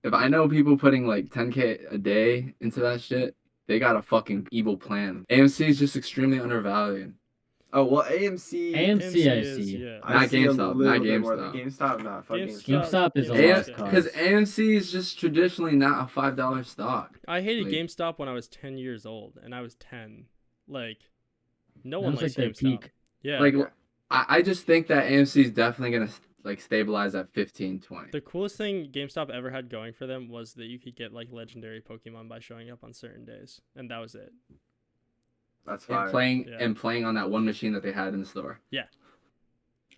if I know people putting like 10K a day into that shit, they got a fucking evil plan. AMC is just extremely undervalued. Oh well, AMC. AMC, I is, see. yeah. I Not see a GameStop, little not bit more than GameStop. GameStop. Not fuck GameStop. GameStop is a GameStop. lost cause. Because AMC is just traditionally not a $5 stock. I hated Like- GameStop when I was 10 years old, and I was 10. Like, no That one was likes like their GameStop. peak. Yeah. Like, I just think that AMC is definitely gonna like stabilize at 15, 20. The coolest thing GameStop ever had going for them was that you could get like legendary Pokemon by showing up on certain days, and that was it. That's And fire. playing on that one machine that they had in the store.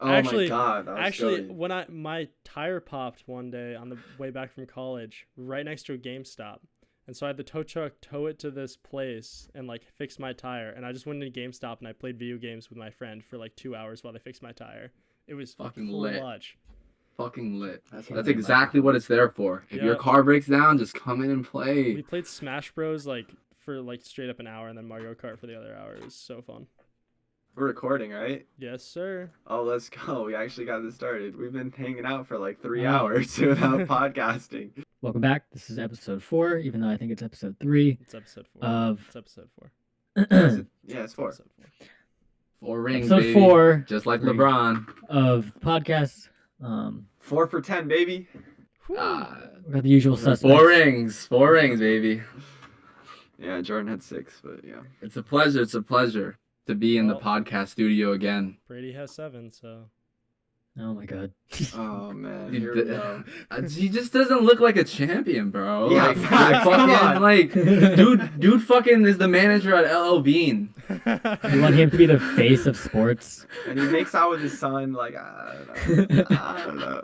Oh Actually- my god, that was Actually, goated. when my tire popped one day on the way back from college, right next to a GameStop, and so I had the tow truck tow it to this place and like fix my tire, and I just went into GameStop and I played video games with my friend for like 2 hours while they fixed my tire. It was Fucking lit. clutch. Fucking lit. That's That's what exactly what it's there for. If your Yeah. car breaks down, just come in and We play. played Smash Bros like for like straight up an hour, and then Mario Kart for the other hour. It was so fun. We're recording, right? Yes, sir. Oh, let's go. We actually got this started. We've been hanging out for like 3 Wow. hours without podcasting. Welcome back. This is episode 4, even though I think it's episode 3 It's episode 4. of It's episode 4. Yeah, it's 4. Episode 4. 4 rings, episode baby. 4 Just like Ring. LeBron. of podcasts. 4 for 10, baby. We got the usual suspects. 4 rings. 4 rings, baby. Yeah, Jordan had 6, but yeah. It's a pleasure. It's a pleasure to be in the Well- podcast studio again. Brady has 7, so. Oh my god. Oh man, He here we d- go. He just doesn't look like a champion, bro. Yeah, like, facts, come fucking, on. like, dude fucking is the manager at LL Bean. You want him to be the face of sports? And he makes out with his son. Like I don't know.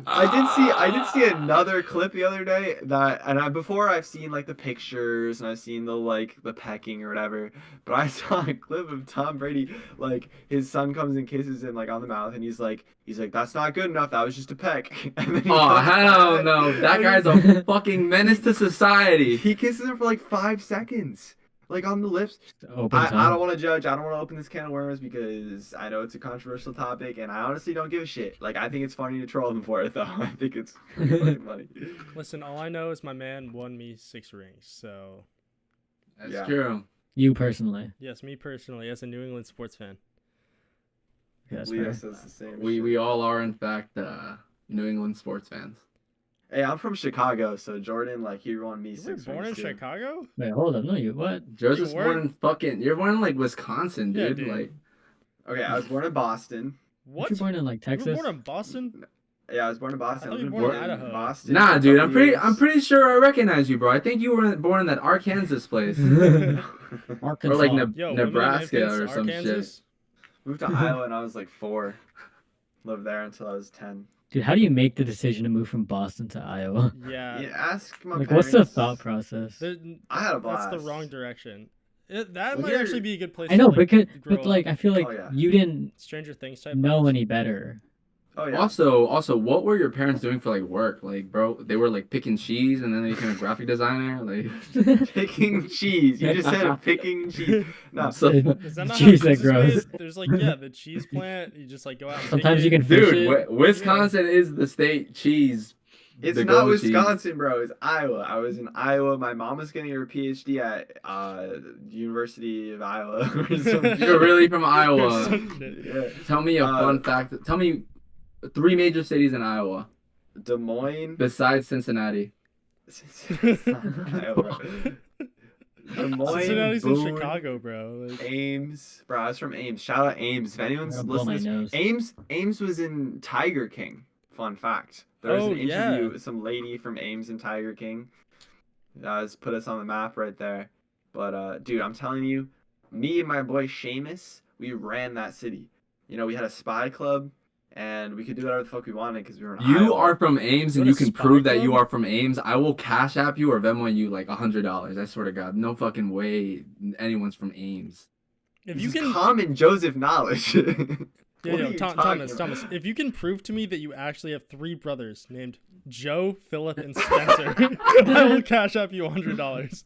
I did see another clip the other day that, and before I've seen like the pictures and I've seen the pecking or whatever, but I saw a clip of Tom Brady, like his son comes and kisses him like on the mouth, and he's like that's not good enough. That was just a peck. And then he Oh, comes hell back, no. That and guy's a fucking menace to society. he kisses him for like 5 seconds. Like on the lips. Open I tongue. don't want to judge. I don't want to open this can of worms because I know it's a controversial topic, and I honestly don't give a shit. Like, I think it's funny to troll them for it, though. I think it's fucking funny. Listen, all I know is my man won me 6 rings. So, That's Yeah. true. You personally. yes, me personally, as a New England sports fan. Okay, that's Leo fair. says the same. We shit. all are, in fact, New England sports fans. Hey, I'm from Chicago, so Jordan, like, he won me You were 6 born in rings, too. Chicago? Wait, hold up. No, you what? Joseph's You were? born in fucking. You're born in like Wisconsin, Yeah, dude. dude. Like, Okay, I was born in Boston. What? You born in like You were Texas? born in Boston? Yeah, I was born in Boston. I thought I've you been were born in Idaho. Boston nah, for a dude. couple I'm pretty sure I recognize you, bro. I think you were born in that Arkansas place, years. Arkansas. or like Yo, Nebraska Women in or Infants, some shit. Arkansas? Moved to Iowa when I was like 4. Lived there until I was 10. Dude, how do you make the decision to move from Boston to Iowa? Yeah. Yeah, ask my Like, parents. what's the thought process? There- I had a That's the blast. wrong direction. That Well, might here- actually be a good place I know, to like, grow but like, up. I feel like Oh, yeah. you didn't Stranger Things type know vibes. any better. Oh, yeah. Also, what were your parents doing for like work? Like, bro, they were like picking cheese, and then they became a graphic designer. Like, Picking cheese. You just said picking cheese. No. so, Is that not Cheese how that cheese is grows. made? There's like, yeah, the cheese plant. You just like go out and Sometimes pick you it. can fish dude, it. Wisconsin is the state cheese. It's the not goat cheese. Wisconsin, bro. It's Iowa. I was in Iowa. My mom was getting her PhD at University of Iowa. Or some You're shit. really from Iowa. Some shit. Yeah. Tell me a fun fact. Tell me 3 major cities in Iowa Des Moines. besides Cincinnati. Iowa. Des Moines, Cincinnati's in Boone, Chicago, bro. Like, Ames. Bro, I was from Ames. Shout out Ames. If anyone's I'll blow my listening, nose. Ames was in Tiger King. Fun fact. There was Oh, an interview yeah. with some lady from Ames and Tiger King. Just put us on the map right there. But dude, I'm telling you, me and my boy Seamus, we ran that city. You know, we had a spy club, and we could do whatever the fuck we wanted because we were in You Iowa. are from Ames, and What, you a can spy prove that club? you are from Ames. I will cash app you or Venmo you like $100. I swear to God, no fucking way anyone's from Ames. if This you is can, common Joseph knowledge. yeah, What are yo, you Thomas, talking Thomas, about? if you can prove to me that you actually have 3 brothers named Joe, Philip, and Spencer, I will cash up you $100.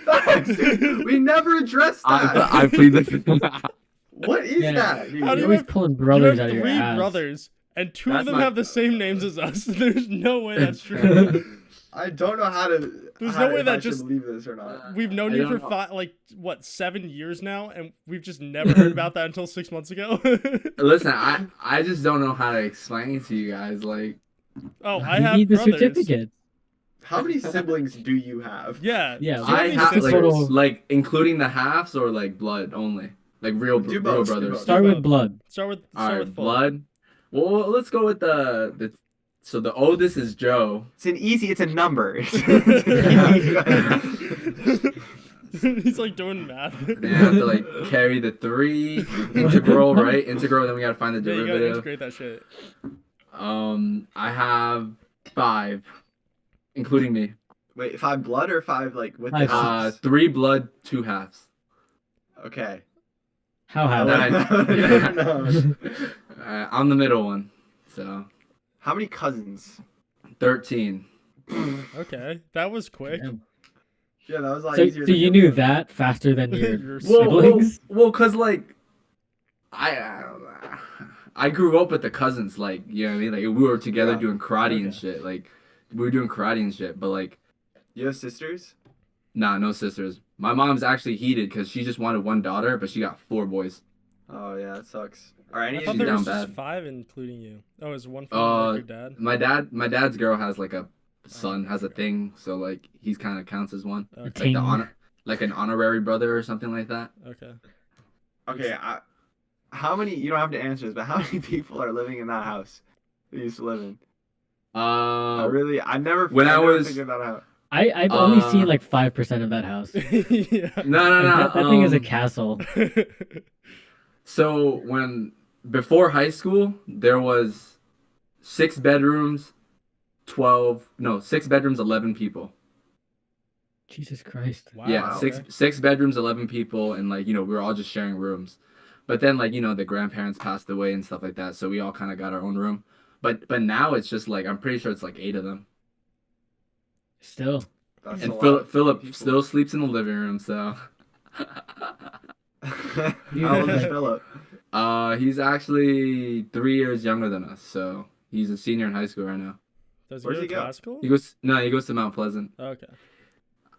Facts, dude. We never addressed that. I plead the What is Yeah. that, dude? How do You're you always have- pulling You brothers have out of your 3 ass. brothers, and two That's of them my- have the same names as us. There's no way that's true. I don't know how to. There's how no way if that I should just- believe this or not. We've known I you don't for know. 7 years now, and we've just never heard about that until 6 months ago. Listen, I just don't know how to explain it to you guys. Like, Oh, I You have need the brothers. certificate. How many siblings do you have? Yeah. Yeah, Do you I any have sisters? like including the halves or like blood only, like real Do real both, do brothers. both. Start with blood. Start with All right, full. blood. Well, let's go with the. So the oldest is Joe. It's a number. He's like doing math. Then you have to like carry the 3 integral, right? Integral. Then we gotta find the Yeah, you gotta derivative. integrate that shit. I have 5, including me. Wait, 5 blood or 5 like with Five. the halves? 3 blood, 2 halves. Okay. How have Then Yeah. No. I'm the middle one, so How many cousins? 13. Okay, that was quick. Damn. Yeah, that was a lot So easier. you knew that faster than your Your siblings? Well, cause like, I grew up with the cousins, like, you know what I mean? Like, we were together Yeah. doing karate and Okay. shit. Like, we were doing karate and shit, but like, You have sisters? nah, no sisters. My mom's actually heated because she just wanted 1 daughter, but she got 4 boys. Oh yeah, that sucks. Are any I of thought you there down was just bad. 5 including you. Oh, is one from your dad? My dad's girl has like a son, has a thing, so like, he's kind of counts as one. Okay. Like Ting. the like an honorary brother or something like that. Okay. Okay, how many? You don't have to answer this, but how many people are living in that house that you used to live in? I never. When I was- figured that out. I've only Uh, seen like 5% of that house. Like, Yeah. no. that thing is a castle. So before high school, there was 6 bedrooms, 6 bedrooms, 11 people. Jesus Christ. Wow. Yeah, Wow. six bedrooms, 11 people, and like, we were all just sharing rooms. But then like, the grandparents passed away and stuff like that, so we all kind of got our own room. But now it's just like, I'm pretty sure it's like 8 of them. Still. That's And a lot Philip of Philip people. still sleeps in the living room, so How old is Philip? he's actually 3 years younger than us, so he's a senior in high school right now. Does he Where's go he to go? classical? He goes to Mount Pleasant. Okay.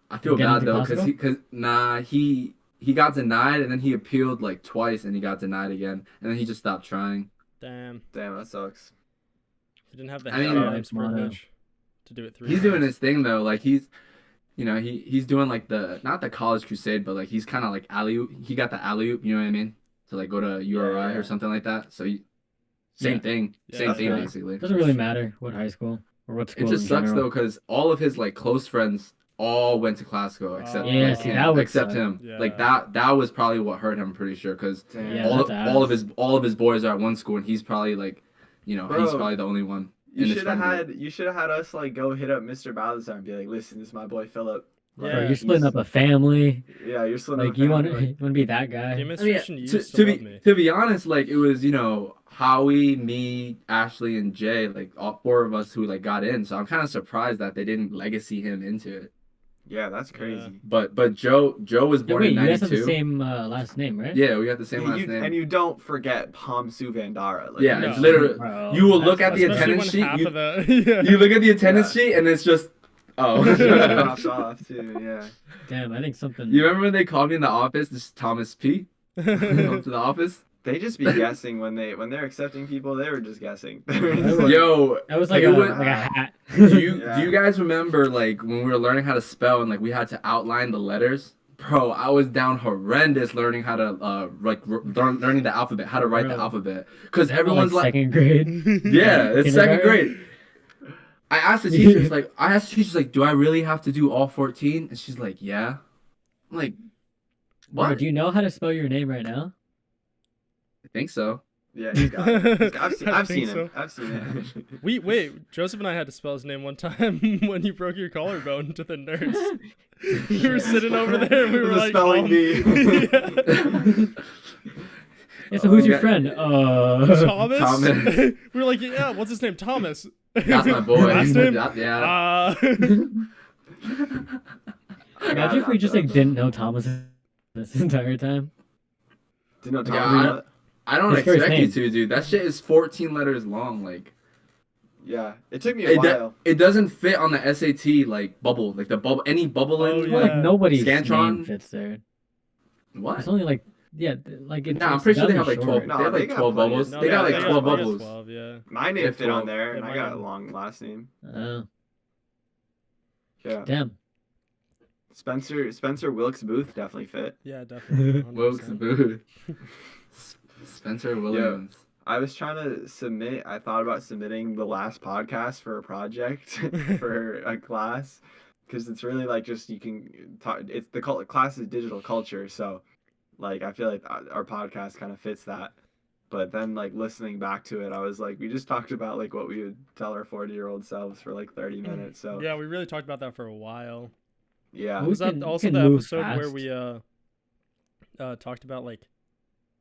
I feel Get bad into though, classical? he got denied and then he appealed like twice and he got denied again and then he just stopped trying. Damn. Damn, that sucks. He didn't have the I mean, headlines Mono. privilege to do it 3 He's doing times. his thing though, like he's doing like not the college crusade, but like he's kind of like he got the alley-oop, you know what I mean? To like go to URI Yeah. or something like that. So same Yeah. thing, Yeah, same that's thing right. basically. Doesn't really matter what high school or what school. It just in sucks general. though because all of his like close friends all went to classical except Yeah, like, see, him, that would except suck. him. Yeah. Like that was probably what hurt him. I'm pretty sure because Damn. Yeah, all that's all of his boys are at one school and he's probably like, he's Bro, probably the only one. You in his should have friend group. had us like go hit up Mr. Balthazar and be like, listen, this is my boy Philip. Bro, Yeah. you're splitting up a family. Yeah, you're splitting Like up. you want family. to be that guy. The I mean, administration used to to love be me. to be honest, like it was Howie, me, Ashley, and Jay, like all 4 of us who like got in. So I'm kind of surprised that they didn't legacy him into it. Yeah, that's crazy. But Joe was No, born wait, in you guys have the '92. same last name, right? Yeah, we got the same Yeah, last name. And you don't forget Pomsu Vandara. Like, Yeah, No. it's literally. Bro, You will look at the Especially attendance when sheet. half You, of the yeah. you look at the attendance sheet and it's just. Oh. dropped off too. Yeah. Damn, I think something. You remember when they called me in the office? This is Thomas P. Come to the office. They just be guessing when they're accepting people. They were just guessing. Yo, That was like it a was- like a hat. do you Yeah. guys remember like when we were learning how to spell and like we had to outline the letters? Bro, I was down horrendous learning how to learning the alphabet, how to write the Bro. alphabet, because Like everyone's like, second grade. yeah, it's second Kindergarten? grade. I asked the teachers like, do I really have to do all 14? And she's like, yeah. I'm like, what? Bro, do you know how to spell your name right now? I think so. Yeah, he's got it. I've I seen think him. so. I've seen it. Wait, Joseph and I had to spell his name one time when you broke your collarbone to the nurse. We were sitting over there and we were The like, spelling bee. yeah. Yeah, so who's your yeah. friend? Thomas? Thomas. We were like, yeah, what's his name? Thomas. That's my boy. Last name? Yeah. Imagine if we just like didn't know Thomas this entire time. Didn't know Yeah, Thomas. I don't His first expect you name. to, dude. That shit is 14 letters long. Like, Yeah, it took me a while. it doesn't fit on the SAT like bubble, like the bubble, any bubble Oh, in. Well, like Yeah. nobody's Scantron? name fits there. What? It's only like like it's. Nah, I'm it's pretty sure they very have like 12. short. No, They have they like got 12 plenty of- bubbles. No, They got they like got 12 they got bubbles. 12, yeah. My They name have fit on 12. there, and Yeah, I mine got a didn't. long last name. Uh, Yeah, damn. Spencer Wilkes Booth definitely fit. Yeah, definitely. 100%. Wilkes Booth. Spencer Williams. I was trying to submit. I thought about submitting the last podcast for a project for a class, because it's really like just you can talk. It's the class is digital culture, so like I feel like our podcast kind of fits that. But then like listening back to it, I was like, we just talked about like what we would tell our 40-year-old selves for like 30 minutes. So Yeah, we really talked about that for a while. yeah. We Was that can- also can the move episode where fast. we talked about like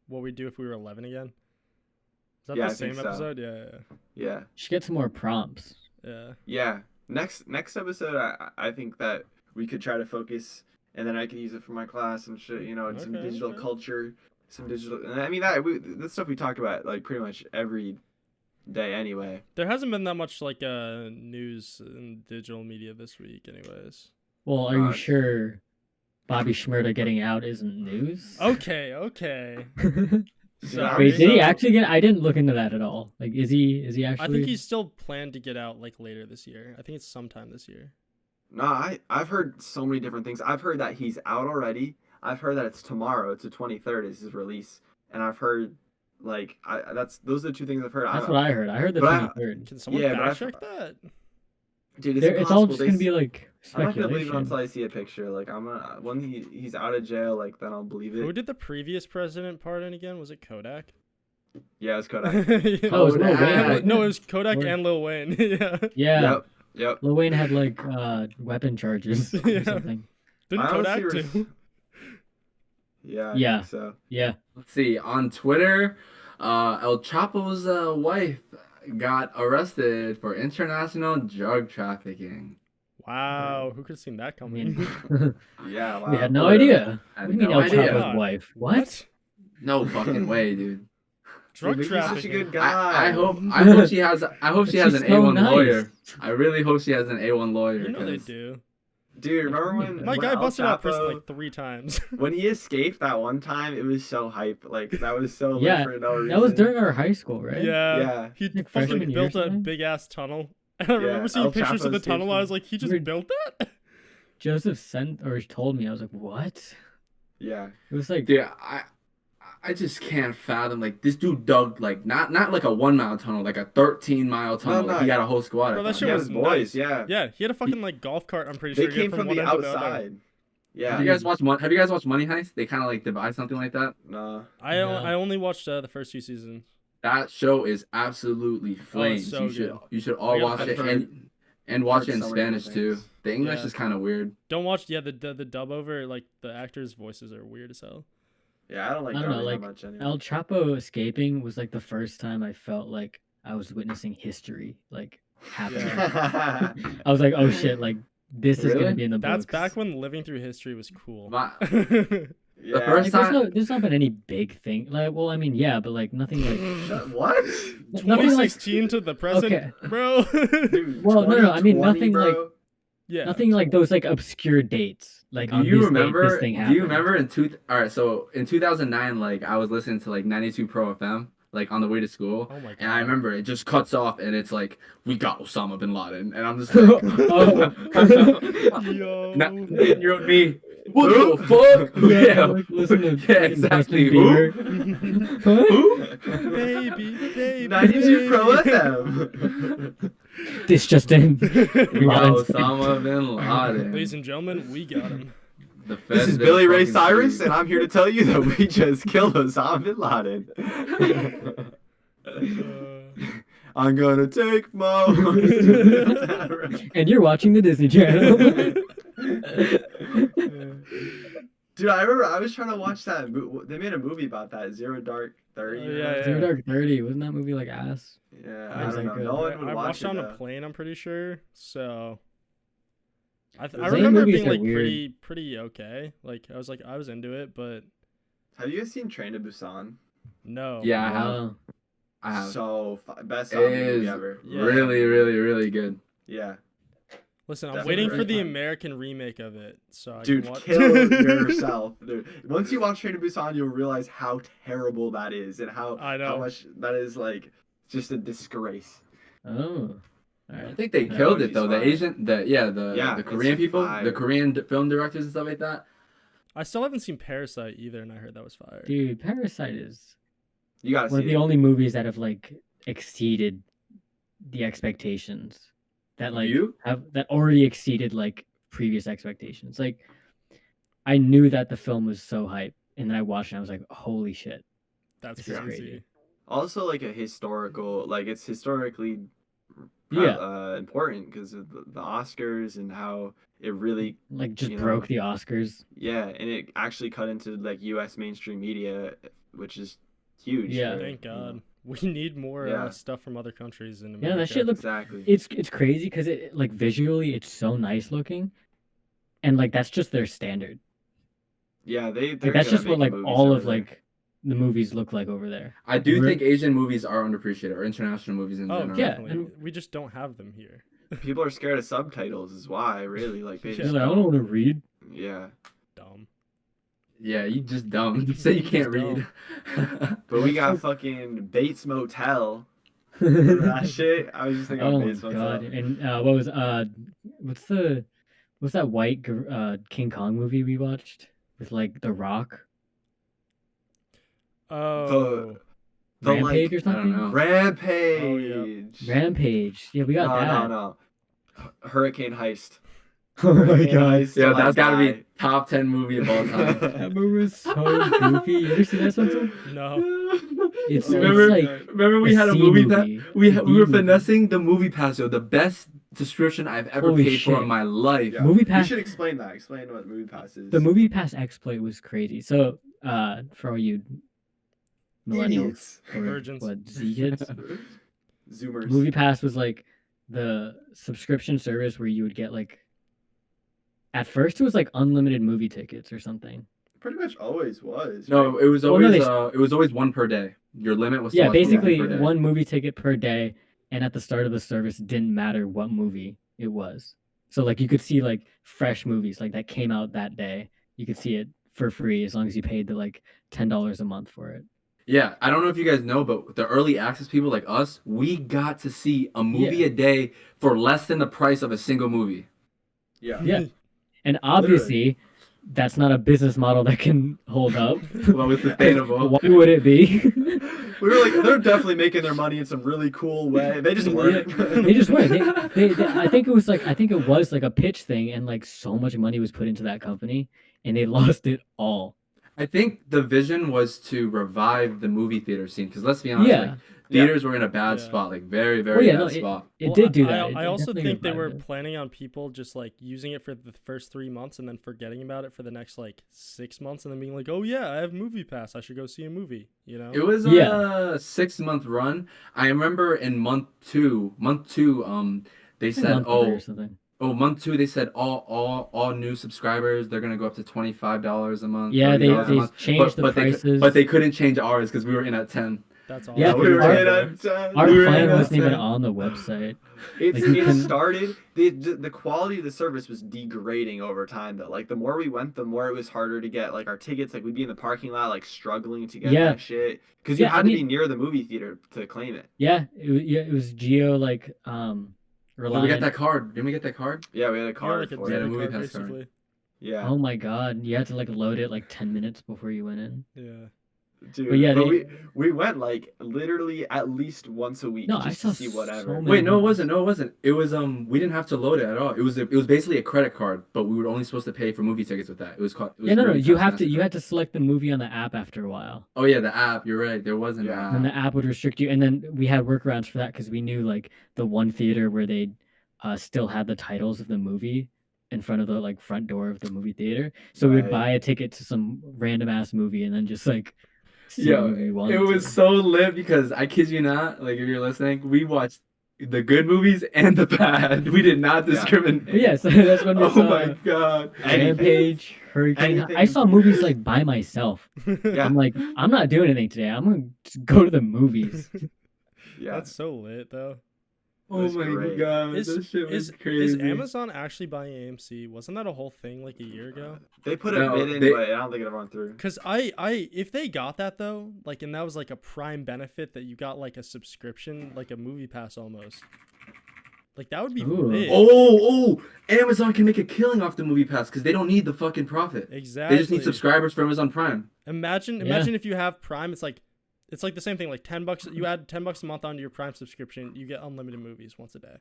what we'd do if we were 11 again? Is that Yeah, the I think same so. episode? Yeah, Yeah. Should get some more prompts. yeah. Yeah. Next episode, I think that we could try to focus, and then I could use it for my class and shit. You know, and some Okay, digital okay. culture, some digital. And I mean that's stuff we talk about like pretty much every day anyway. There hasn't been that much like news in digital media this week, anyways. Well, are you Uh, sure Bobby Shmurda getting out isn't news? Okay. So Yeah, Wait, did he so- actually get? I didn't look into that at all. Like, is he actually? I think he's still planned to get out like later this year. I think it's sometime this year. No, I've heard so many different things. I've heard that he's out already. I've heard that it's tomorrow. It's the 23rd is his release, and I've heard like those are the two things I've heard. That's what I heard. I heard the But I- 23rd. Can someone Yeah, but fact check that? Dude, it's It's all impossible. just They gonna s- be like I'm not gonna believe it speculation. until I see a picture. Like I'm gonna when he's out of jail, like then I'll believe Who it. did the previous president pardon again? Was it Kodak? Yeah, it's Kodak. Yeah. Oh, it was Lil Wayne. Kodak. wasn't No, it? it was Kodak Or- and Lil Wayne. Yeah. Yeah, Yep. Lil Wayne had like weapon charges or Yeah. something. Didn't I Kodak honestly too? Yeah. I Yeah. think so. Yeah, Let's see. On Twitter, El Chapo's wife got arrested for international drug trafficking. Wow, who could have seen that I coming? mean, Yeah. Wow. we had no What a- idea. I What had do you mean no El idea. Chapo's wife? What? No fucking way, dude. Drug Dude, he's such a trafficking. good guy. I hope she has She's an so A1 nice. lawyer. I really hope she has an A1 lawyer. You know they 'cause- do. Dude, remember when My when guy El busted out of prison Chapo- like 3 times. when he escaped that one time? It was so hype. Like that was so lit Yeah, for no reason. That was during our high school, right? Yeah. Yeah. He Like fucking freshman year or built a something? big ass tunnel. And I remember Yeah, seeing El pictures of the Chapo's tunnel. I was station. like, he just Weird. built that? Joseph sent or told me. I was like, what? Yeah. It was like, Dude, I just can't fathom like this dude dug like not like a 1 mile tunnel, like a 13-mile tunnel. No, Like, he got a whole squad. Bro, of that them. shit Yeah, was his boys. nice. Yeah. Yeah, he had a fucking like golf cart, I'm pretty They sure. came from one the end to the other. outside. Yeah. Have you guys watched Money Heist? They kind of like divide something like that. No. I No. I only watched the first 2 seasons. That show is absolutely flames. so You should all I watch gotta it heard- and watch heard it in so many Spanish good too. things. The English Yeah. is kind of weird. Don't watch the dub over, like the actors' voices are weird as hell. Yeah, I don't like I don't know, dubbing like, that much anyway. El Chapo escaping was like the first time I felt like I was witnessing history, like happening. Yeah. I was like, oh shit, like this is Really? gonna be in the books. That's back when living through history was cool. My- Yeah. first Like, time- there's not been any big thing. Like, well, I mean, yeah, but like nothing like What? nothing like 2016 to the present, Okay. bro. Dude, Well, no, I mean, 2020, nothing bro. like- Yeah. nothing like those like obscure dates. Like Do on you this date, remember? this thing Do happened. you remember all right, so in 2009, like I was listening to like 92 Pro FM, like on the way to school, Oh my god. and I remember it just cuts off, and it's like we got Osama bin Laden, and I'm just like, Yo. Not, and you're with me. What the fuck? Yeah, like, listen to yeah, fucking exactly. Justin Who? Bieber. baby. 92 Pro baby. FM. This just in. We got Laden's- Osama bin Laden. Ladies and gentlemen, we got him. The This feds is been Billy Ray fucking Cyrus, sweet. and I'm here to tell you that we just killed Osama bin Laden. I'm gonna take Mo. And you're watching the Disney Channel. Dude, I remember I was trying to watch that. They made a movie about that, Zero Dark 30. Oh, or yeah, whatever. Zero Dark 30, wasn't that movie like ass? Yeah, That I was, don't know. like, No one would I watch watched it. it on a though. plane, I'm pretty sure. So I Zane remember it movies being are like weird. pretty okay. Like I was into it, but Have you guys seen Train to Busan? No. Yeah, I have. Wow. I have. So best It zombie movie is ever. Yeah. really, really, really good. Yeah. Listen, I'm Definitely waiting for very the fun. American remake of it, so I Dude, can watch. kill yourself. Dude. Once you watch Train to Busan, you'll realize how terrible that is and how I know. how much that is like just a disgrace. Oh. All I right. think they Yeah. killed Movie's it though. The fire. Asian, the it's Korean people, the fire. Korean film directors and stuff like that. I still haven't seen Parasite either, and I heard that was fire. Dude, Parasite is You gotta one of see the it. only movies that have like exceeded the expectations that like You? have that already exceeded like previous expectations. Like I knew that the film was so hype, and then I watched it and I was like, holy shit. That's This is crazy. crazy. Also, like a historical, like it's historically important because of the Oscars and how it really, Like just You broke know. the Oscars. yeah, and it actually cut into like U.S. mainstream media, which is huge. Yeah. for, Thank you know. God. We need more Yeah. stuff from other countries in America. Yeah, that shit looks Exactly. it's crazy because it like visually it's so nice looking. And like that's just their standard. Yeah, they're Like that's good just at what like making movies all over of there. like the movies look like over there. I do We're- think Asian movies are underappreciated, or international movies in Oh, general. yeah, definitely. and- We just don't have them here. People are scared of subtitles, is why really like they Yeah. They're just like, I don't want to read. Yeah, Dumb. Yeah, you just dumb. You say you can't Just read. but we got fucking Bates Motel. Remember that shit? I was just thinking Oh of my Bates Motel. god! And what's that white King Kong movie we watched with like The Rock, Oh. The Rampage or like I don't something? know. Rampage. Rampage. Yeah, we got that. No. Hurricane Heist. Oh my Hurricane god, Heist Yeah, till I that's gotta die. be top 10 movie of all time. that movie was so goofy. You ever see that, Spencer? No. It's remember, like remember we a had a C movie pass. movie, We a we D were movie. finessing the movie pass, yo. The best subscription I've ever Holy paid for shit. in my life. Yeah. Movie We Pass. should explain that. Explain what Movie Pass is. The Movie Pass exploit was crazy. So, for all you millennials Idiots. or Virgins. what Z kids, Zoomers. Movie Pass was like the subscription service where you would get like. At first, it was like unlimited movie tickets or something. Pretty much always was. No, right? it was Well, no, always they- it was always one per day. Your limit was to Yeah, watch one movie basically per day. one movie ticket per day, and at the start of the service, it didn't matter what movie it was. So like you could see like fresh movies like that came out that day. You could see it for free as long as you paid the like $10 a month for it. Yeah, I don't know if you guys know, but the early access people like us, we got to see a movie Yeah. a day for less than the price of a single movie. Yeah. Yeah. And obviously, that's not a business model that can hold up. Well, it's sustainable. Why would it be? We were like, they're definitely making their money in some really cool way. They just weren't. They just were. They, I think it was like a pitch thing, and like so much money was put into that company, and they lost it all. I think the vision was to revive the movie theater scene. Because let's be honest, Yeah. like, theaters were in a bad Yeah. spot, like very, Well, very yeah, bad no, spot. It Well, did do that. I It also definitely think they were revived it. planning on people just like using it for the first 3 months and then forgetting about it for the next like 6 months and then being like, oh yeah, I have Movie Pass. I should go see a movie. You know? It was Yeah. a 6-month run. I remember in month two, they Like a said, month away or something. month 2, they said all new subscribers, they're gonna go up to $25 a month. Yeah, $30 a they month. changed the prices. But they couldn't change ours because we were in at 10. That's all. Yeah, we were our- in at 10. Our We were in plan at wasn't even 10. on the website. It's Like, you it can- started the quality of the service was degrading over time though. Like the more we went, the more it was harder to get like our tickets. Like we'd be in the parking lot like struggling to get Yeah. that shit because you Yeah, had I to mean- be near the movie theater to claim it. Yeah, it was Geo like Did we Reliant. get that card? Didn't we get that card? Yeah, we had a You got, card like a for Yeah, it. the debit movie card, pass card. basically. Yeah, Oh my god, you had to like load it like 10 minutes before you went in. Yeah. dude. But yeah, but they- we went like literally at least once a week No, I just saw to see whatever. so many- Wait, no, it wasn't. No, it wasn't. It was we didn't have to load it at all. It was basically a credit card, but we were only supposed to pay for movie tickets with that. It was called. It was Yeah, no, Movie you Pass have to you MasterCard. had to select the movie on the app after a while. Oh yeah, the app. You're right. There wasn't Yeah. an And app. the app would restrict you, and then we had workarounds for that because we knew like the one theater where they still had the titles of the movie in front of the like front door of the movie theater. So we would Right. buy a ticket to some random ass movie and then just like see the Yo, movie we wanted it was to. so lit because I kid you not, like if you're listening, we watched the good movies and the bad. We did not Yeah. discriminate. But yeah, so that's when we Oh saw my god. Anything. Rampage, Hurricane. I Anything- saw movies like by myself. Yeah. I'm like, I'm not doing anything today. I'm gonna just go to the movies. Yeah. That's so lit though. Oh was my great. god, Is, that shit was is crazy. Amazon actually buying AMC? Wasn't that a whole thing like a year ago? They put a No, bid in, they- but I don't think it'll run through. Cause if they got that though, like, and that was like a prime benefit that you got like a subscription, like a movie pass almost. Like that would be Ooh. lit. Oh, Amazon can make a killing off the movie pass because they don't need the fucking profit. Exactly. They just need subscribers for Amazon Prime. Imagine if you have Prime, it's like the same thing. Like $10, you add $10 a month onto your Prime subscription, you get unlimited movies once a day.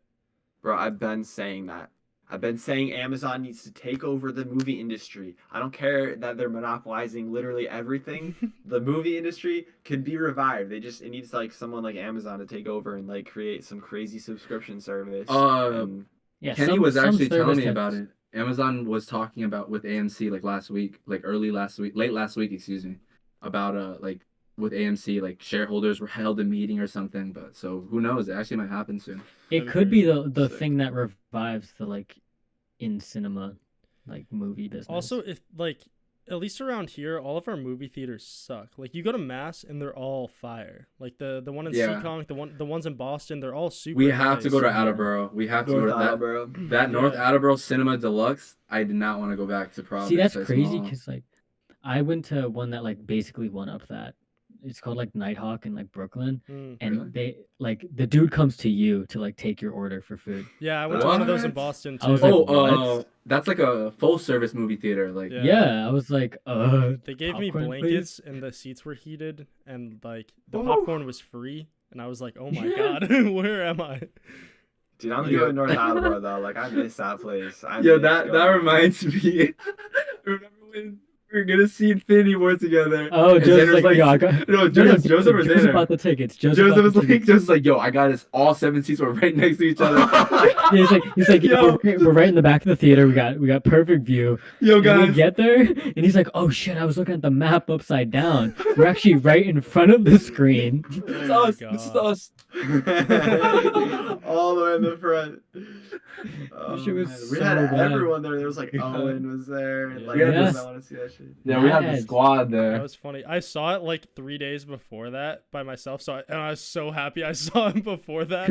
Bro, I've been saying that. I've been saying Amazon needs to take over the movie industry. I don't care that they're monopolizing literally everything. The movie industry could be revived. It needs like someone like Amazon to take over and like create some crazy subscription service. And- Yeah, Kenny some- was some actually telling service me about that's- it. Amazon was talking about with AMC like last week, like late last week, excuse me, about like with AMC, like shareholders were held a meeting or something. But so who knows? It actually might happen soon. It That'd be could be the sick. thing that revives the like in cinema like movie business. Also, if like at least around here, all of our movie theaters suck. Like you go to Mass and they're all fire. Like the one in Yeah. Seekonk, the ones in Boston, they're all super. We have to nice. go to Attleboro. We have to North go to that. Attleboro. That North Yeah. Attleboro Cinema Deluxe. I did not want to go back to Providence. See, that's That's crazy small. because like I went to one that like basically one up that. It's called like Nighthawk in like Brooklyn, Mm. and Really? they like the dude comes to you to like take your order for food. Yeah, I went to one of those in What? Boston too. I was like, Oh, what? that's like a full service movie theater. Like, Yeah. Yeah, I was like, They gave me popcorn, please? blankets and the seats were heated and like the Oh. popcorn was free and I was like, oh my Yeah. god, where am I? Dude, I'm Yeah. going to North Attleboro though. Like I miss that place. I yo, miss that going reminds me. Remember when we were gonna see Infinity War together? oh, And Joseph's Xander's like, yo, I got. no, No, Joseph was Joseph there. bought the tickets. Joseph was like, yo, I got us. All 7 seats were right next to each other. Yeah, he's like, Yo. we're right in the back of the theater. We got perfect view. Yo, And we guys. get there, and he's like, "Oh shit! I was looking at the map upside down. We're actually right in front of the screen." This is Oh my us. This is God. us. all the way in the front. Oh, shit was man. We so had bad. everyone there. There was like Yeah. Owen was there. And, like, Yeah. everyone Yes. that wanted to see that shit. Yeah, we had the Yes. squad That there. was funny. I saw it like 3 days before that by myself, and I was so happy I saw him before that.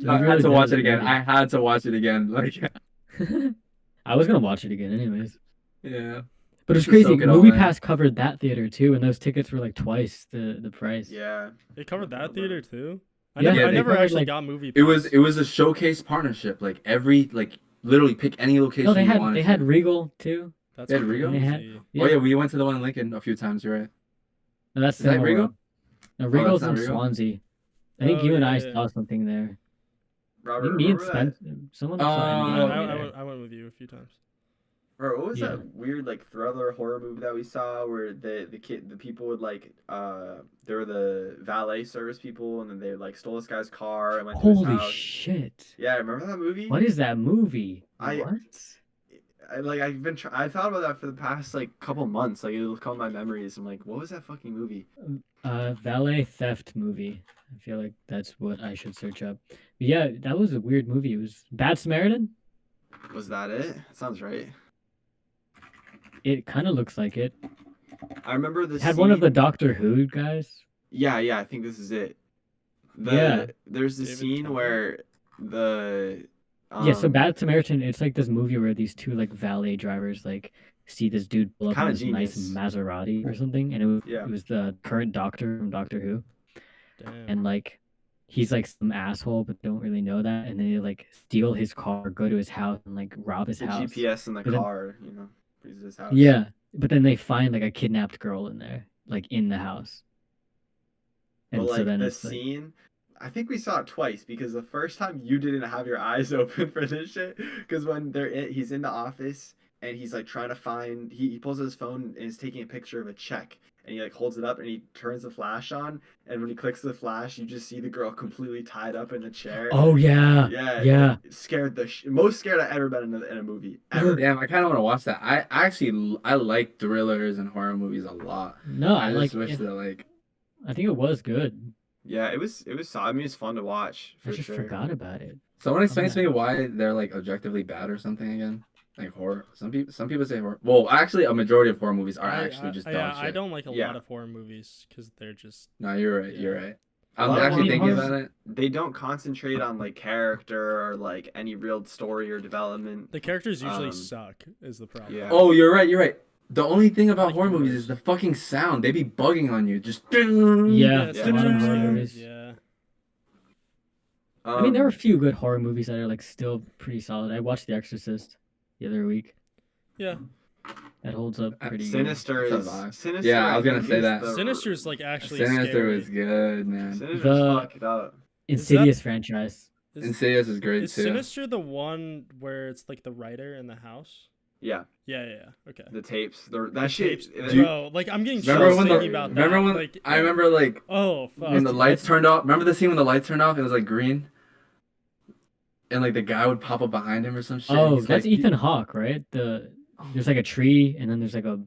I had to watch it again. I had to watch it again. Like, I was gonna watch it again anyways. yeah. But it's Just crazy. soak it all Movie in. Pass covered that theater too, and those tickets were like twice the price. Yeah. It covered that theater too. I Yeah, never, yeah, I they never covered, actually like- got movie. It Pass. was a showcase partnership. Like literally pick any location No, they you had wanted. they to. had Regal too. That's They had Rio? crazy. They had- Oh yeah, we went to the one in Lincoln a few times. You're right. No, that's Is that Cinema Regal? World. No, Regal's not in Regal? Swansea. I think Oh, you and yeah, I yeah. saw something there. I Robert, think me and remember that? Spencer. Someone Oh, saw I, me. yeah. there. I went with you a few times. Bro, what was Yeah. that weird like thriller horror movie that we saw where the people would like they were the valet service people and then they like stole this guy's car and went to his Holy house. shit! Yeah, remember that movie? What is that movie? I- What? I thought about that for the past like couple months. Like it'll come to my memories. I'm like, what was that fucking movie? Valet theft movie. I feel like that's what I should search up. But yeah, that was a weird movie. It was Bad Samaritan. Was that it? Sounds right. It kind of looks like it. I remember the It had one of the scene- Doctor Who guys. Yeah, I think this is it. Yeah. There's the David scene Tennant? where the Yeah, so um, Bad Samaritan. It's like this movie where these two like valet drivers like see this dude pull up in Kinda this nice genius. Maserati or something, and it Yeah. was the current Doctor from Doctor Who, Damn. and like he's like some asshole, but don't really know that, and they like steal his car, go to his house, and like rob his the house. GPS in the But then- car, freezes his house. Yeah, but then they find like a kidnapped girl in there, like in the house. And But so like then the it's like, scene, I think we saw it twice because the first time you didn't have your eyes open for this shit. Because when he's in the office and he's like trying to find, he pulls out his phone and is taking a picture of a check and he like holds it up and he turns the flash on and when he clicks the flash, you just see the girl completely tied up in the chair. oh yeah, Yeah, it scared most scared I've ever been in a movie ever. Damn, I kind of want to watch that. I like thrillers and horror movies a lot. no, I like just wish that like I think it was good. Yeah, it was. I mean, it's fun to watch. For I just sure. forgot about it. someone explains yeah. to me why they're like objectively bad or something again. like horror. Some people say horror. Well, actually, a majority of horror movies are actually just dog yeah, shit. I don't like a Yeah. lot of horror movies because they're just No, you're right. Yeah. You're right. A I'm lot of actually horror thinking movies- about it. They don't concentrate on like character or like any real story or development. the characters usually Um, suck is the problem. Yeah. Oh, you're right. You're right. The only thing about Like horror movies yours. is the fucking sound. They be bugging on you. Just Yeah, it's Yeah. the a lot of horror jump movies. scares, Yeah. I mean, there are a few good horror movies that are like still pretty solid. I watched The Exorcist the other week. Yeah. That holds up pretty good. Sinister So is do I. Sinister. Yeah, I was gonna think, say is that. the- Sinister's like actually Sinister scary. was good, man. Sinister's The- fucked up. Insidious franchise. Is, Insidious is great is too. Sinister the one where it's like the writer in the house? Yeah, Yeah. Okay. the tapes. That The shit. tapes- you- Bro, like I'm getting Remember chills when thinking about that. remember when like, I remember like Oh fuck. when the lights turned off. Remember the scene when the lights turned off? It was like green, and like the guy would pop up behind him or some shit. Oh, He's that's like, Ethan Hawke, right? There's like a tree, and then there's like a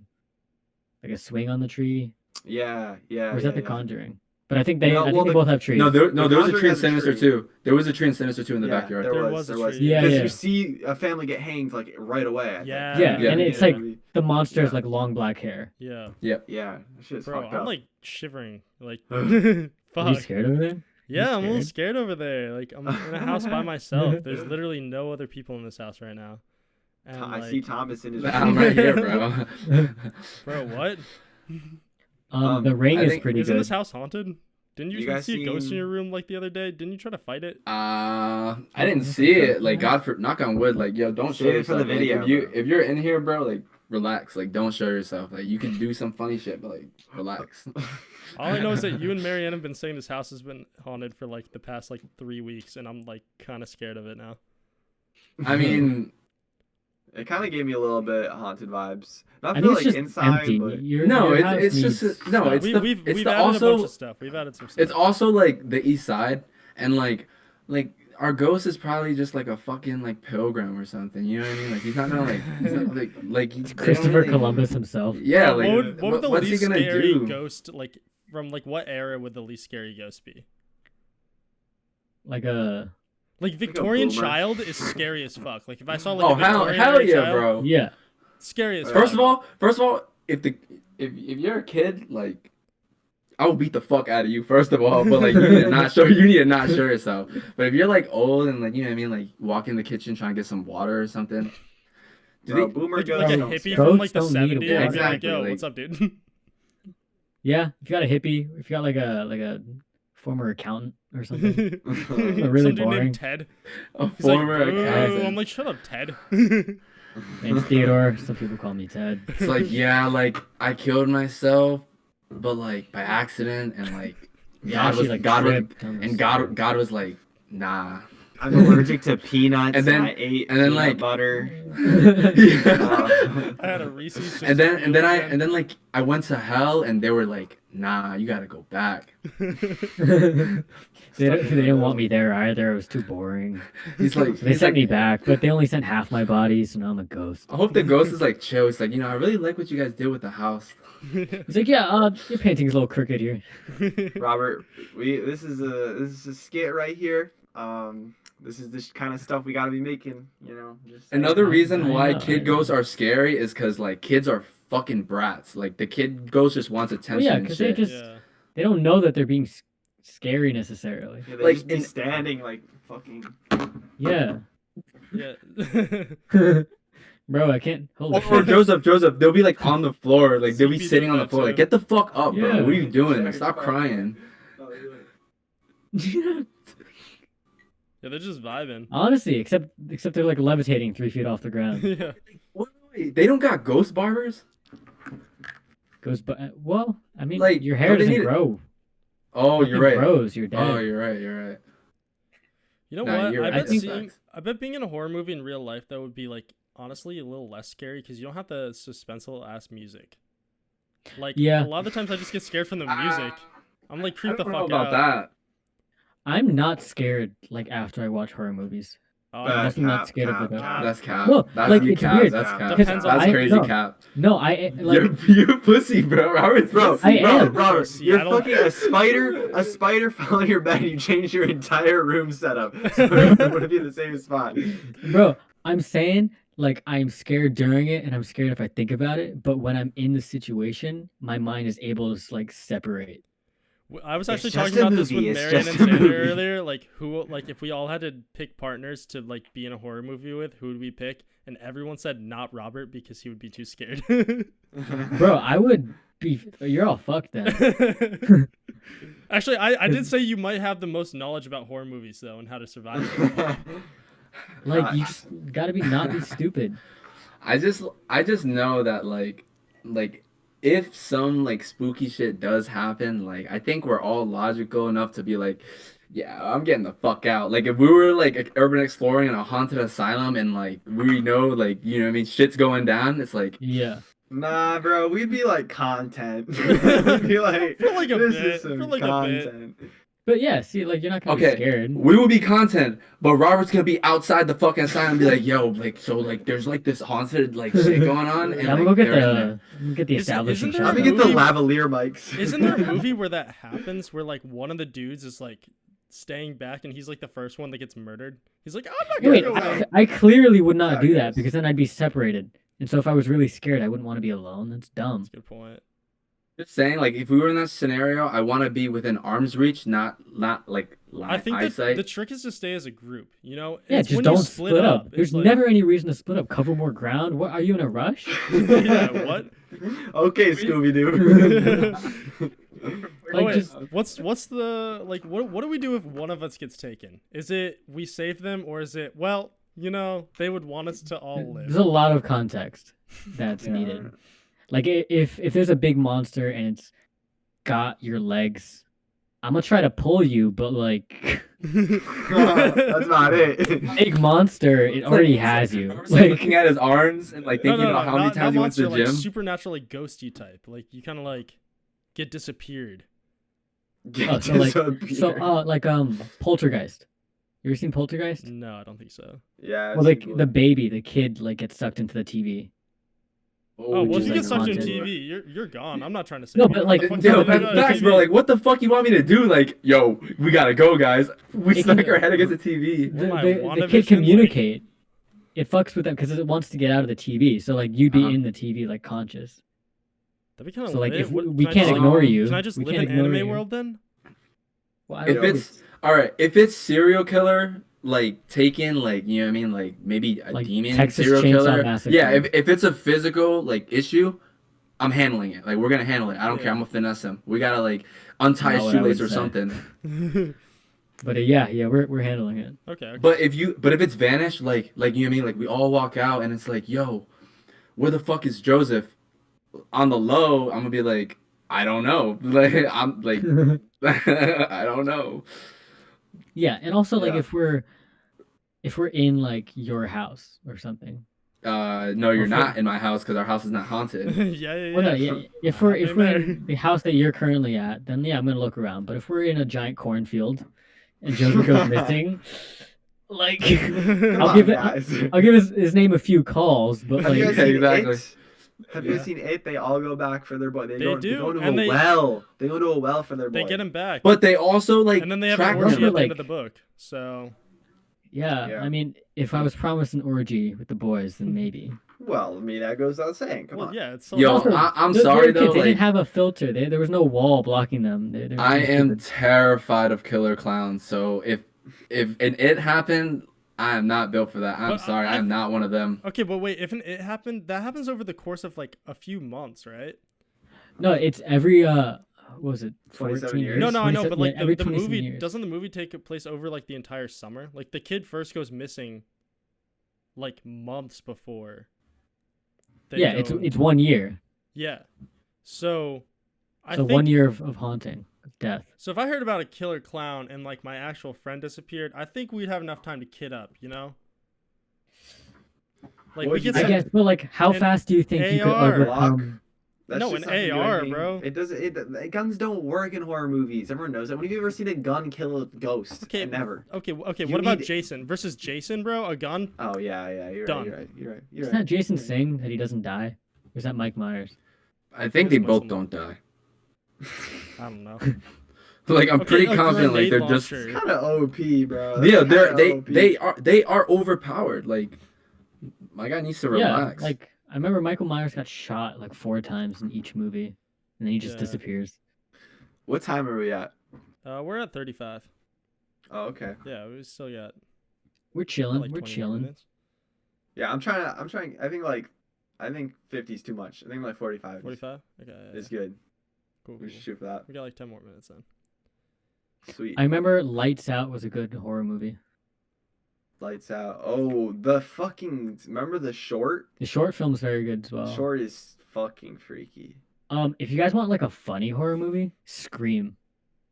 swing on the tree. Yeah. Or is that The yeah. Conjuring? But I think they No, I think well, they the- both have trees. No, there The was a Conjuring tree in has a Sinister tree. too. There was a tree in Sinister too in the Yeah, backyard. There was a tree. Yeah, Because yeah. you see a family get hanged like right away. I think. Yeah. Yeah, Yeah. and it's Yeah. like the monster has Yeah. like long black hair. Yeah. Yeah, that shit's Bro, fucked I'm up. like shivering. Like Are you fuck. scared over there? Yeah, I'm a little scared? scared over there. Like I'm in a house by myself. There's literally no other people in this house right now. And I like, see Thomas in his. I'm right here, bro. Bro, what? The Ring I is think- pretty Isn't good. this house haunted? Didn't you, You guys see a ghost in seen- your room like the other day? Didn't you try to fight it? I didn't see it. Like knock on wood. Like yo, don't show Save it for yourself. the Like, video, if you're in here, bro, like relax. Like don't show yourself. Like you can do some funny shit, but like relax. All I know is that you and Marianne have been saying this house has been haunted for like the past like 3 weeks, and I'm like kind of scared of it now. I mean, It kind of gave me a little bit haunted vibes. Not I for think like it's just inside, empty. but No, your it's- house it's just needs a- no, stuff. it's the- We've the added a bunch also- of stuff. We've added some stuff. it's also like the East Side, and like our ghost is probably just like a fucking like pilgrim or something. You know what I mean? Like he's not gonna he's not, like they don't Christopher really- Columbus himself. Yeah, What like would the what's he least gonna scary do? ghost like from like what era would the least scary ghost be? Like a Like Victorian boomer. child is scary as fuck. Like if I saw like Oh a hell, Victorian hell era yeah, child, bro. yeah. scary as First fuck. of all, if you're a kid, like I will beat the fuck out of you. First of all, but like you need to not show yourself. But if you're like old and like you know what I mean, like walk in the kitchen trying to get some water or something. Do bro, they? boomer like, ghosts like a don't hippie scare from Ghosts like the don't need a 70s. Yeah, I'd be like, exactly, yo, like- what's up, dude? Yeah, if you got a hippie, if you got like a former accountant or something. me. really Some dude boring. named Ted. A He's like, former "Boo." accountant. I'm like, shut up, Ted. Name's Theodore. Some people call me Ted. It's like yeah, like I killed myself, but like by accident, and like God was tripped on the and stairs. God was like nah. I'm allergic to peanuts. And then- I ate and then, peanut like- butter. Yeah. I had a Reese's. Just and then peeled like I went to hell, and they were like, nah, you gotta go back. They didn't want me there either. It was too boring. He's like, So they sent me back, but they only sent half my body, so now I'm a ghost. I hope the ghost is like chill. It's like, you know, I really like what you guys did with the house. He's like, yeah, your painting's a little crooked here. Robert, this is a skit right here. This is the kind of stuff we gotta be making. You know. Just saying. Another I reason why know, I kid know. ghosts are scary is because like kids are fucking brats. Like the kid ghost just wants attention yeah, and 'cause they shit. just- Yeah. They don't know that they're being scary necessarily. Yeah, they like, just be in- standing like fucking. Yeah. Yeah. Bro, I can't. Holy Or Joseph, they'll be like on the floor, like they'll be CB sitting on doing the floor, that like too. get the fuck up, bro. Yeah. What are you doing? Like stop crying. shit. Yeah, they're just vibing. Honestly, except they're like levitating 3 feet off the ground. Yeah. Wait, they don't got ghost barbers? Goes, but well, I mean, Like, your don't hair they doesn't need it- grow. Oh, Nothing you're right. grows. You're dead. Oh, you're right. You're right. You know Nah, what? you're I right. bet think- seeing, I bet being in a horror movie in real life that would be like honestly a little less scary because you don't have the suspenseful ass music. Like Yeah. a lot of the times I just get scared from the music. I'm like I creep the don't know fuck about out. that. I'm not scared like after I watch horror movies. Oh, Bad I'm also not cap, scared of cap, the cap. That's cap. Well, that's like, you it's cap. weird. That's cap. Depends on That's the- crazy no. cap. No, I like. You're pussy, bro. Robert's Bro, I am. Robert, Pussy, you're I don't- fucking a spider fell on your bed and you changed your entire room setup. So it would be in the same spot. Bro, I'm saying like I'm scared during it, and I'm scared if I think about it. But when I'm in the situation, my mind is able to like separate. I was It's actually just talking a about this movie, with it's Marion just and a Xander movie. earlier. Like if we all had to pick partners to like be in a horror movie with, who would we pick? And everyone said not Robert because he would be too scared. Bro, I would be. You're all fucked then. Actually, I did say you might have the most knowledge about horror movies though and how to survive it. Like you just gotta not be stupid. I just know that like if some like spooky shit does happen, like I think we're all logical enough to be like, yeah, I'm getting the fuck out. Like if we were like urban exploring in a haunted asylum and like we know like you know what I mean shit's going down, it's like Yeah. Nah, bro, we'd be like content. We'd be like, For like a this bit, is some for like a bit. content. But yeah, see, like you're not gonna be okay, scared. we will be content, but Robert's gonna be outside the fucking asylum and be like, yo, like so like there's like this haunted like shit going on and Yeah, I'm like gonna go get they're in there. I'm gonna get the establishing isn't there shot. Let me a get the movie- lavalier mics. Isn't there a movie where that happens where like one of the dudes is like staying back and he's like the first one that gets murdered? He's like, I'm not gonna Wait, go Yeah. out. I clearly would not do Yeah, that because then I'd be separated. And so if I was really scared, I wouldn't want to be alone. That's dumb. That's a good point. Just saying, like if we were in that scenario, I want to be within arm's reach, not like I think that eyesight. the trick is to stay as a group. You know, Yeah, It's just when you don't split up. There's it's like- never any reason to split up. Cover more ground. What are you in a rush? Yeah, what? Okay, Scooby Doo. Oh, Like, wait, just- what's the like? What do we do if one of us gets taken? Is it we save them, or is it well, you know, they would want us to all There's live? a lot of context that's needed. Like if there's a big monster and it's got your legs, I'm gonna try to pull you, but like That's not it. big monster, it already has you. Robert's like looking at his arms and like thinking about how many not times he went to the monster, gym. like supernaturally ghosty type. Like you kind of like get disappeared. Oh, like Poltergeist. You ever seen Poltergeist? No, I don't think so. Yeah. Well, like the baby, the kid, like gets sucked into the TV. Oh, well, if is, you like, get sucked in haunted. TV, you're gone. I'm not trying to say. No, but, like, Yo, fuck facts, bro. Like, what the fuck you want me to do? Like, yo, we gotta go, guys. We It stuck can- our head against the TV. The, my the WandaVision, kid like- communicate. It fucks with them because it wants to get out of the TV. So like you'd be Uh-huh. in the TV like conscious. That'd be kind of So like lit. if What- we can I can't just- ignore you. Can I just we live can't in ignore anime you. world then? Well, I If don't know. it's all right, if it's serial killer, like taken, like you know what I mean, like maybe a Like demon Texas serial Chainsaw killer. Massacre. Yeah, if it's a physical like issue, I'm handling it. Like we're gonna handle it. I don't Yeah. care. I'm gonna finesse him. We gotta like untie Not a what I would shoelace or say. something. But yeah, we're handling it. Okay. But if it's vanished, like you know what I mean, like we all walk out and it's like, yo, where the fuck is Joseph? On the low, I'm gonna be like, I don't know. Like I'm like, I don't know. Yeah, and also like Yeah. if we're in like your house or something. No, you're Or not for- in my house because our house is not haunted. yeah. Well, no, yeah, if we're I've if been we're there. in the house that you're currently at, then yeah, I'm gonna look around. But if we're in a giant cornfield and Joseph goes missing, like Come I'll on, give it. guys. I'll give his name a few calls, but Have you like guys seen exactly. It? Have you Yeah. seen It? They all go back for their boy. They They go do, to and a they- well. They go to a well for their boy. They get him back. But they also like and then they have track an orgy him. at the like- end of the book. So yeah, Yeah. I mean, if I was promised an orgy with the boys, then maybe. Well, I mean, that goes without saying. Come well, on. yeah, it's so Yo, Also, I'm they're sorry kids, though. They Like didn't have a filter. There was no wall blocking them. They were I too am stupid. terrified of killer clowns. So if and it happened, I am not built for that. I'm But sorry. I- I'm not one of them. okay. But wait, if it happened, that happens over the course of like a few months, right? No, it's every what was it? 27 14 years? No, I know, 27 but like yeah, every the 27 movie years. doesn't the movie take place over like the entire summer? Like the kid first goes missing, like months before. they Yeah, go- it's 1 year. yeah. So, I So think 1 year of haunting, of death. so. If I heard about a killer clown and like my actual friend disappeared, I think we'd have enough time to kid up, you know. Like What we would you could I say? guess, but like, how an fast do you think you could AR. overcome? That's No, just an not gonna do AR, anything. bro. It doesn't. Guns don't work in horror movies. Everyone knows that. When have you ever seen a gun kill a ghost? Okay, Never. Okay, You what about need- Jason versus Jason, bro? A gun? Oh yeah. You're Done. right. You're right. You're right. You're Isn't right. that Jason Singh that he doesn't die? Or is that Mike Myers? I think they It's both Muslim. don't die. I don't know. Like I'm Okay, pretty a confident. Like grenade they're just launcher. Kind of OP, bro. yeah. That's kinda OP. They are overpowered. Like My guy needs to Yeah, relax. like I remember Michael Myers got shot like 4 times in each movie, and then he just Yeah. disappears. What time are we at? We're at 35. Oh, okay. Yeah, we still got We're chilling. like We're 20 more chilling. minutes. Yeah, I'm trying. I think 50 is too much. I think like 45 45. Okay. Yeah, is yeah. good. Cool. We should shoot for that. We got like 10 more minutes then. Sweet. I remember Lights Out was a good horror movie. Lights out. Oh, the fucking. Remember the short? The short film's very good as well. Short is fucking freaky. If you guys want like a funny horror movie, Scream.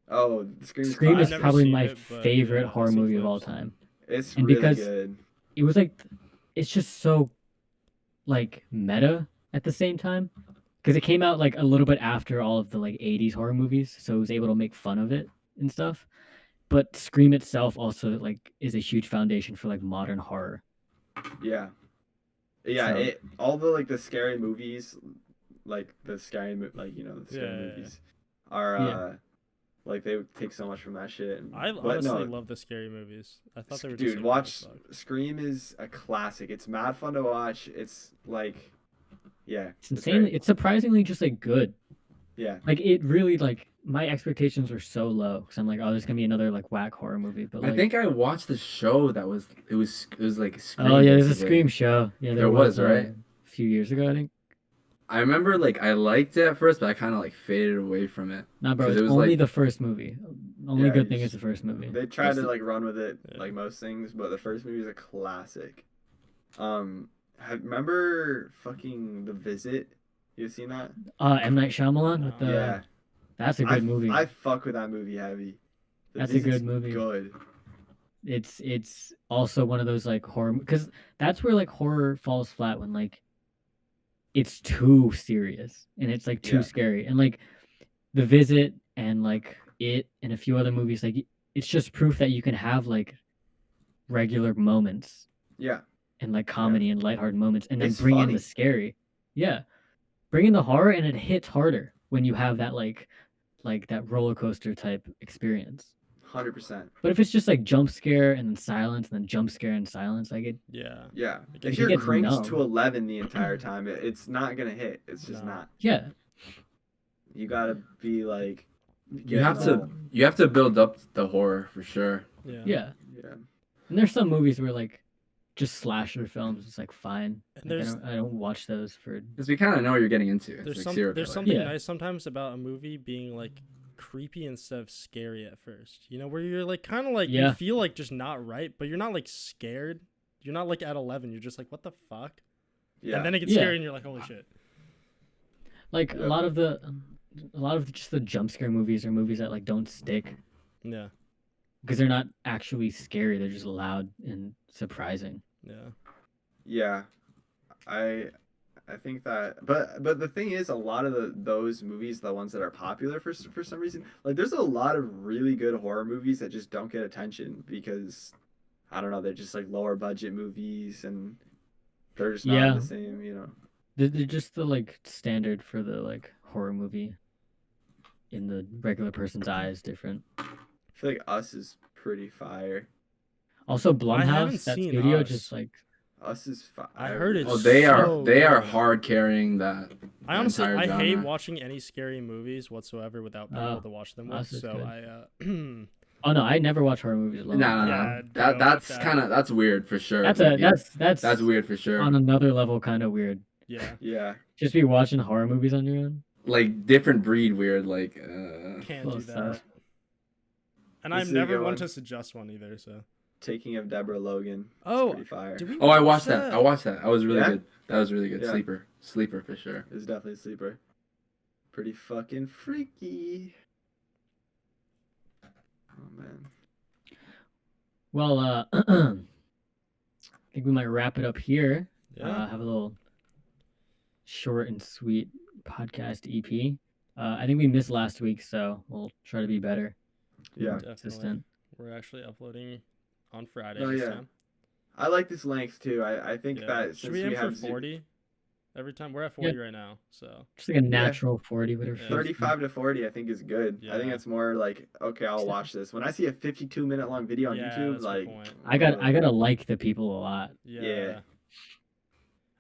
Oh, Scream's Scream classic. is never probably seen my it, but, favorite yeah, I've horror seen movie of all clips. time. It's and really because- good. It was like, it's just so, like meta at the same time, because it came out like a little bit after all of the like 80s horror movies, so it was able to make fun of it and stuff. But Scream itself also like is a huge foundation for like modern horror. Yeah. Yeah, So- all the like the scary movies, like the scary the scary Yeah. movies are Yeah. like they take so much from that shit. I But honestly no, love the scary movies. I thought they were just dude, like, watch what the fuck. Scream is a classic. It's mad fun to watch. It's like yeah. It's insane. great. It's surprisingly just like good. Yeah. Like it really like my expectations were so low because I'm like, oh, there's gonna be another like whack horror movie. But like, I think I watched the show that was like Scream. oh yeah, there's a basically. Scream show. Yeah, There was, a right? few years ago, I think. I remember like I liked it at first, but I kind of like faded away from it. Nah, bro, 'Cause it's it was, only like- the first movie. Only Yeah, good you thing is just- the first movie. They tried to That's- like run with it Yeah. like most things, but the first movie is a classic. Remember fucking The Visit? You seen that? M. Night Shyamalan with the. Yeah. That's a good movie. I fuck with that movie heavy. The That's a Visit's good movie. Good. It's also one of those like horror because that's where like horror falls flat when like it's too serious and it's like too Yeah. scary and like The Visit and like It and a few other movies like it's just proof that you can have like regular moments Yeah. and like comedy and lighthearted moments and then It's bring in funny. the scary. Yeah. Bring in the horror and it hits harder when you have that like that roller coaster type experience. 100%. But if it's just like jump scare and then silence and then jump scare and silence, like it Yeah. Yeah. It If can you're get cranked numb. to 11 the entire time, it's not gonna hit. It's just No. not. yeah. You gotta be like. You have to build up the horror for sure. Yeah. Yeah. Yeah. And there's some movies where like just slasher films it's like fine. And Like, there's I don't watch those for Because we kind of know what you're getting into. It's there's like serial there's killer. something Yeah. nice sometimes about a movie being like creepy instead of scary at first. You know, where you're like kind of like Yeah. you feel like just not right, but you're not like scared. You're not like at 11. You're just like, what the fuck? Yeah. And then it gets Yeah. scary, and you're like, holy shit. like Yeah. a lot of just the jump scare movies are movies that like don't stick Yeah. because they're not actually scary. They're just loud and surprising. Yeah. Yeah, I think that, but the thing is, a lot of those movies, the ones that are popular for some reason, like there's a lot of really good horror movies that just don't get attention because I don't know, they're just like lower budget movies and they're just not Yeah. the same, you know. They're just the like standard for the like horror movie in the regular person's eyes different. I feel like Us is pretty fire. Also haven't Blumhouse, that seen studio Us. just like Us is fire. I heard it's Oh, they are so they are good. hard carrying that. I honestly, entire I hate genre. watching any scary movies whatsoever without being Oh, able to watch them with. Us is So good. I, oh no, I never watch horror movies alone. No. Yeah, That no, that's that- kind of that's weird for sure. That's Like, yeah, that's weird for sure. on another level kind of weird. yeah, Yeah, Just be watching horror movies on your own. Like different breed weird. Like can't Well, do that. so- And This I'm is a never good one one. to suggest one either. So Taking of Deborah Logan. It's Oh, pretty fire. did we? oh, I watch watched that. I watched that. That was really Yeah? good. That was really good. Yeah. Sleeper for sure. It's definitely a sleeper. Pretty fucking freaky. Oh man. Well, I think we might wrap it up here. Yeah. Have a little short and sweet podcast EP. I think we missed last week, so we'll try to be better. Yeah. more Definitely. consistent. We're actually uploading on Friday. Oh, this yeah. time. I like this length too. I think Yeah. that Should since we aim for have 40 every time? We're at 40 right now, so Just like a natural 40, whatever. Yeah. feels good. 35 to 40, I think is good. I think Yeah. it's more like, okay, I'll watch this. When I see a 52-minute long video on yeah, YouTube, that's a like good point. I gotta like the people a lot. Yeah. Yeah.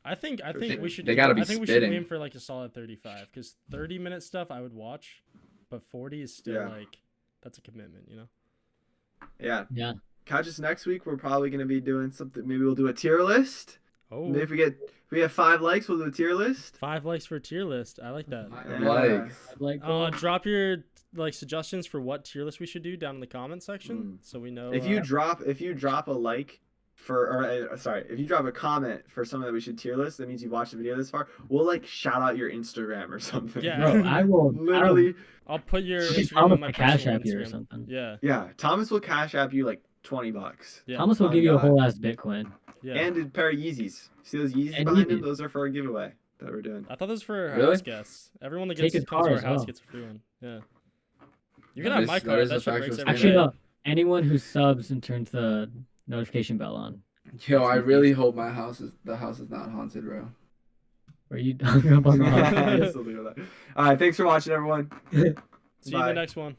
I think sure. we should. They gotta be I think we spitting. should aim for like a solid 35, because 30-minute stuff I would watch, but 40 is still Yeah. like that's a commitment, you know. Yeah. Yeah. Catch us next week. We're probably gonna be doing something. Maybe we'll do a tier list. Oh, And if we have 5 likes, we'll do a tier list. 5 likes for tier list. I like that. Likes. Like, Drop your like suggestions for what tier list we should do down in the comment section, Mm. so we know. If you drop a like if you drop a comment for something that we should tier list, that means you watched the video this far. We'll like shout out your Instagram or something. Yeah. bro, I will Literally. I'll put your I'll Instagram on Thomas my to cash personal app you or Instagram. something. Yeah. Yeah. Thomas will cash app you like $20. Yeah. Thomas will Oh, give you a God. whole ass Bitcoin. Yeah. And a pair of Yeezys. See those Yeezys And behind him? Yeezys. Those are for a giveaway that we're doing. I thought this was for our Really? house guests. Everyone that Take gets his comes to car our as house well. gets a free one. Yeah. You That can have is- my that card. is That a shit breaks factual every Actually, day. no. Anyone who subs and turns the notification bell on. Yo, I really hope the house is not haunted, bro. Where you hung up on the All right, thanks for watching, everyone. See you in Bye. the next one.